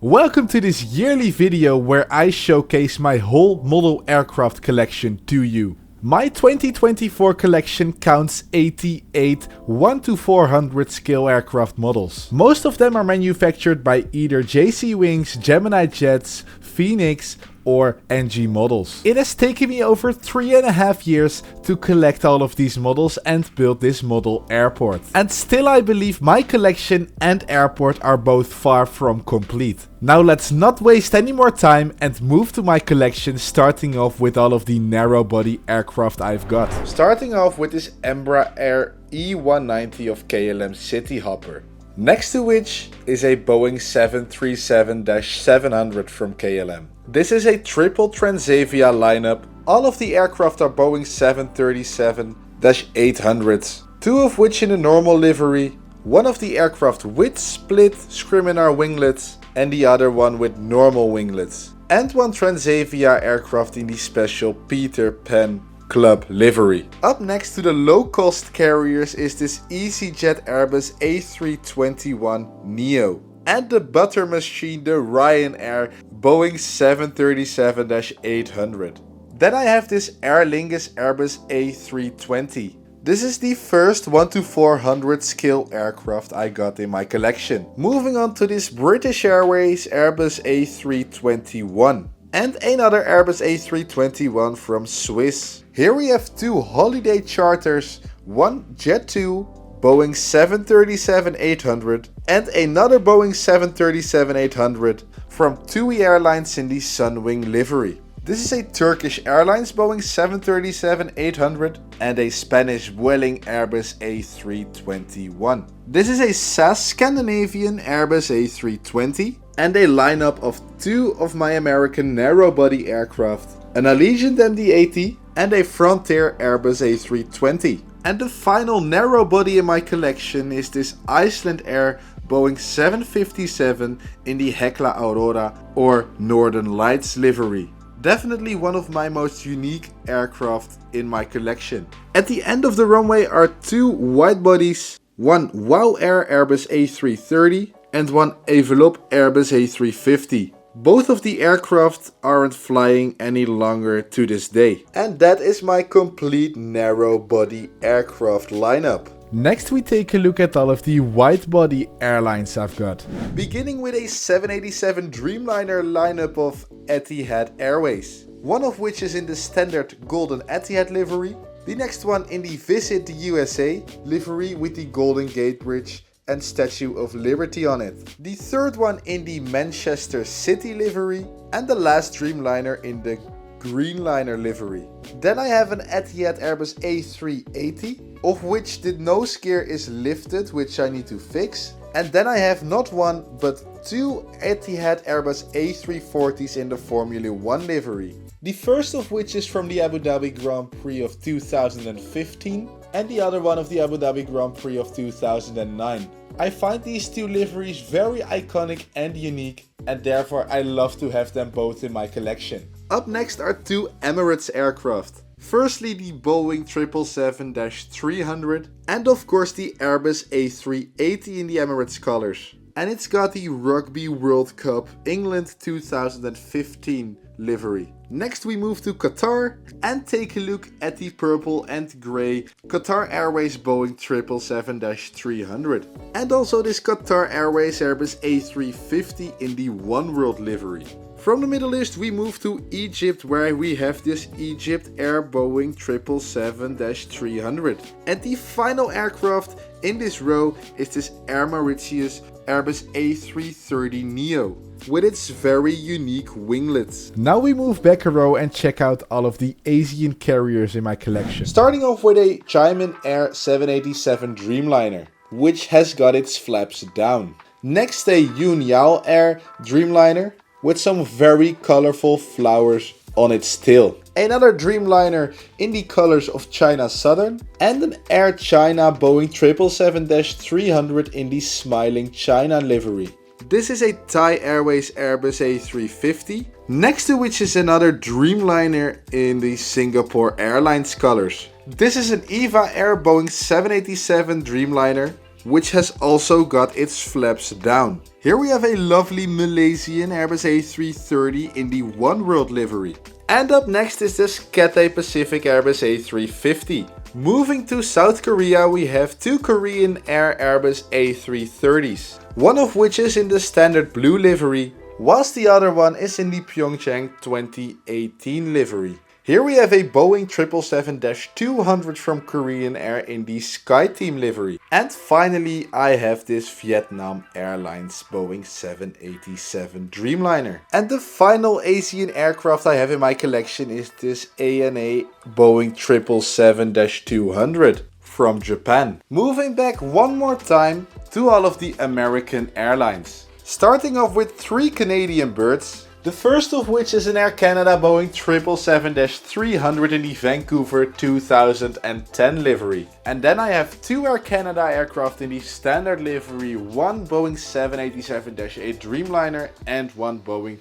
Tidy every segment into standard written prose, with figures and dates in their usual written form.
Welcome to this yearly video where I showcase my whole model aircraft collection to you. My 2024 collection counts 88 1-400 scale aircraft models. Most of them are manufactured by either JC Wings, Gemini Jets, Phoenix or NG models. It has taken me over 3.5 years to collect all of these models and build this model airport. And still I believe my collection and airport are both far from complete. Now let's not waste any more time and move to my collection, starting off with all of the narrow body aircraft I've got. Starting off with this Embraer E190 of KLM City Hopper. Next to which is a Boeing 737-700 from KLM. This is a triple Transavia lineup. All of the aircraft are Boeing 737-800s, two of which in a normal livery, one of the aircraft with split Scriminar winglets and the other one with normal winglets, and one Transavia aircraft in the special Peter Pan Club livery. Up next to the low-cost carriers is this EasyJet Airbus A321neo and the butter machine, the Ryanair Boeing 737-800. Then I have this Aer Lingus Airbus A320. This is the first 1-400 scale aircraft I got in my collection. Moving on to this British Airways Airbus A321. And another Airbus A321 from Swiss. Here we have two holiday charters, one Jet2 Boeing 737-800 and another Boeing 737-800 from TUI Airlines in the Sunwing livery. This is a Turkish Airlines Boeing 737-800 and a Spanish Vueling Airbus A321. This is a SAS Scandinavian Airbus A320 and a lineup of two of my American narrow-body aircraft, an Allegiant MD-80 and a Frontier Airbus A320. And the final narrow-body in my collection is this Iceland Air Boeing 757 in the Hekla Aurora or Northern Lights livery. Definitely one of my most unique aircraft in my collection. At the end of the runway are two wide bodies, one WOW Air Airbus A330 and one Evelop Airbus A350. Both of the aircraft aren't flying any longer to this day. And that is my complete narrow body aircraft lineup. Next we take a look at all of the wide body airlines I've got. Beginning with a 787 Dreamliner lineup of Etihad Airways. One of which is in the standard golden Etihad livery. The next one in the Visit the USA livery with the Golden Gate Bridge and Statue of Liberty on it. The third one in the Manchester City livery, and the last Dreamliner in the Greenliner livery. Then I have an Etihad Airbus A380, of which the nose gear is lifted, which I need to fix. And then I have not one, but two Etihad Airbus A340s in the Formula 1 livery. The first of which is from the Abu Dhabi Grand Prix of 2015 and the other one of the Abu Dhabi Grand Prix of 2009. I find these two liveries very iconic and unique, and therefore I love to have them both in my collection. Up next are two Emirates aircraft. Firstly the Boeing 777-300 and of course the Airbus A380 in the Emirates colors. And it's got the Rugby World Cup England 2015 livery. Next we move to Qatar and take a look at the purple and grey Qatar Airways Boeing 777-300 and also this Qatar Airways Airbus A350 in the One World livery. From the Middle East we move to Egypt, where we have this Egypt Air Boeing 777-300. And the final aircraft in this row is this Air Mauritius Airbus A330neo with its very unique winglets. Now we move back a row and check out all of the Asian carriers in my collection. Starting off with a Chaimin Air 787 Dreamliner, which has got its flaps down. Next a Yunyao Air Dreamliner with some very colorful flowers on its tail. Another Dreamliner in the colors of China Southern and an Air China Boeing 777-300 in the Smiling China livery. This is a Thai Airways Airbus A350, next to which is another Dreamliner in the Singapore Airlines colors. This is an EVA Air Boeing 787 Dreamliner. which has also got its flaps down. Here we have a lovely Malaysian Airbus A330 in the One World livery. And up next is this Cathay Pacific Airbus A350. Moving to South Korea, we have two Korean Air Airbus A330s, one of which is in the standard blue livery, whilst the other one is in the Pyeongchang 2018 livery. Here we have a Boeing 777-200 from Korean Air in the SkyTeam livery. And finally, I have this Vietnam Airlines Boeing 787 Dreamliner. And the final Asian aircraft I have in my collection is this ANA Boeing 777-200 from Japan. Moving back one more time to all of the American airlines. Starting off with three Canadian birds. The first of which is an Air Canada Boeing 777-300 in the Vancouver 2010 livery. And then I have two Air Canada aircraft in the standard livery, one Boeing 787-8 Dreamliner and one Boeing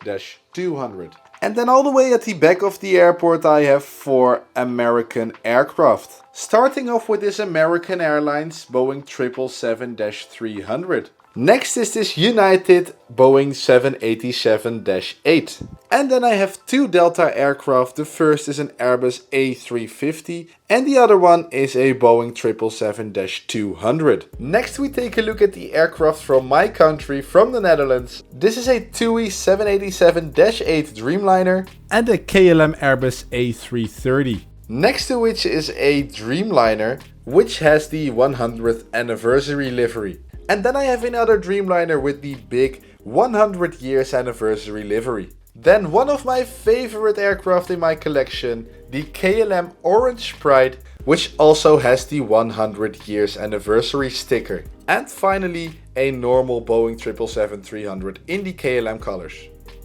777-200. And then all the way at the back of the airport I have four American aircraft. Starting off with this American Airlines Boeing 777-300. Next is this United Boeing 787-8. And then I have two Delta aircraft. The first is an Airbus A350 and the other one is a Boeing 777-200. Next we take a look at the aircraft from my country, from the Netherlands. This is a TUI 787-8 Dreamliner and a KLM Airbus A330. Next to which is a Dreamliner which has the 100th anniversary livery. And then I have another Dreamliner with the big 100 years anniversary livery. Then one of my favorite aircraft in my collection, the KLM Orange Pride, which also has the 100 years anniversary sticker. And finally a normal Boeing 777-300 in the KLM colors.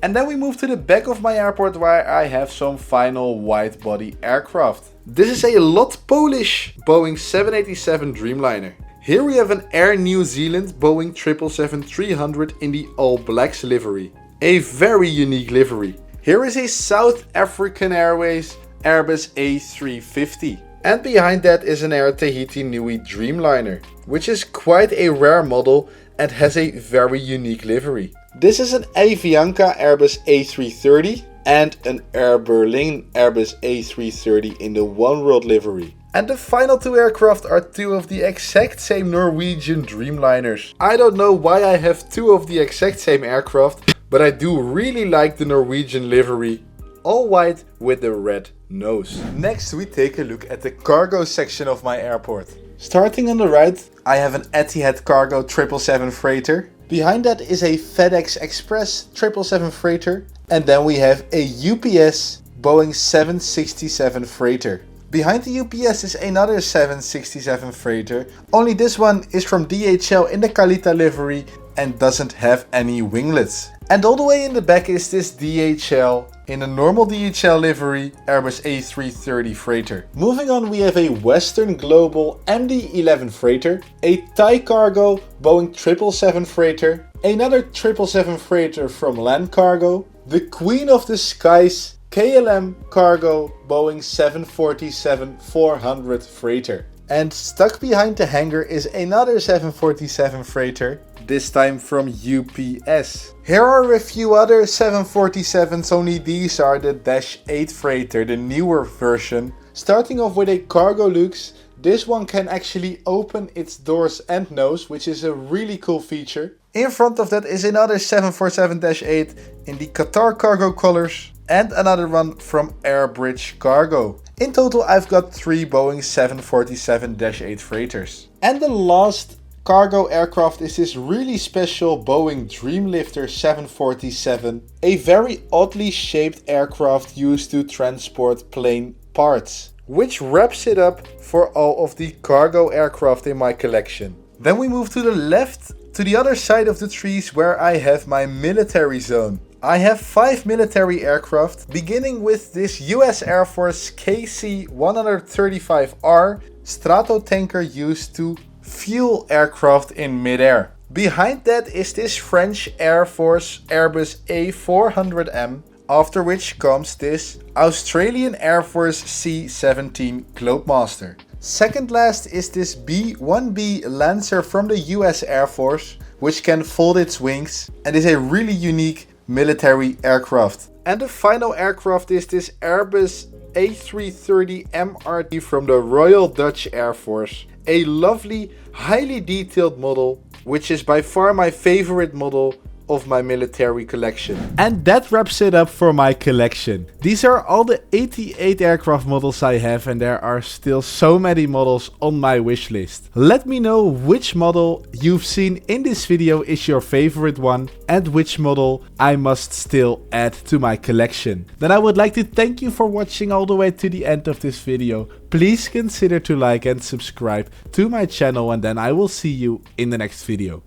And then we move to the back of my airport where I have some final wide body aircraft. This is a Lot Polish Boeing 787 Dreamliner. Here we have an Air New Zealand Boeing 777-300 in the All Blacks livery. A very unique livery. Here is a South African Airways Airbus A350. And behind that is an Air Tahiti Nui Dreamliner, which is quite a rare model and has a very unique livery. This is an Avianca Airbus A330 and an Air Berlin Airbus A330 in the One World livery. And the final two aircraft are two of the exact same Norwegian Dreamliners. I don't know why I have two of the exact same aircraft, but I do really like the Norwegian livery. All white with the red nose. Next we take a look at the cargo section of my airport. Starting on the right, I have an Etihad Cargo 777 freighter. Behind that is a FedEx Express 777 freighter. And then we have a UPS Boeing 767 freighter. Behind the UPS is another 767 freighter, only this one is from DHL in the Kalita livery and doesn't have any winglets. And all the way in the back is this DHL in a normal DHL livery Airbus A330 freighter. Moving on, we have a Western Global MD-11 freighter, a Thai Cargo Boeing 777 freighter, another 777 freighter from Land Cargo, the Queen of the Skies KLM Cargo Boeing 747-400 freighter. And stuck behind the hangar is another 747 freighter, this time from UPS. Here are a few other 747s, only these are the Dash 8 freighter, the newer version. Starting off with a Cargo Lux. This one can actually open its doors and nose, which is a really cool feature. In front of that is another 747-8 in the Qatar Cargo colors. And another one from Airbridge Cargo. In total I've got three Boeing 747-8 freighters. And the last cargo aircraft is this really special Boeing Dreamlifter 747. A very oddly shaped aircraft used to transport plane parts, which wraps it up for all of the cargo aircraft in my collection. Then we move to the left, to the other side of the trees where I have my military zone. I have 5 military aircraft, beginning with this US Air Force KC-135R Stratotanker used to fuel aircraft in midair. Behind that is this French Air Force Airbus A400M, after which comes this Australian Air Force C-17 Globemaster. Second last is this B-1B Lancer from the US Air Force, which can fold its wings and is a really unique military aircraft. And the final aircraft is this Airbus A330 MRT from the Royal Dutch Air Force. A lovely, highly detailed model, which is by far my favorite model of my military collection. And that wraps it up for my collection. These are all the 88 aircraft models I have, and there are still so many models on my wish list. Let me know which model you've seen in this video is your favorite one and which model I must still add to my collection. Then I would like to thank you for watching all the way to the end of this video. Please consider to like and subscribe to my channel, and then I will see you in the next video.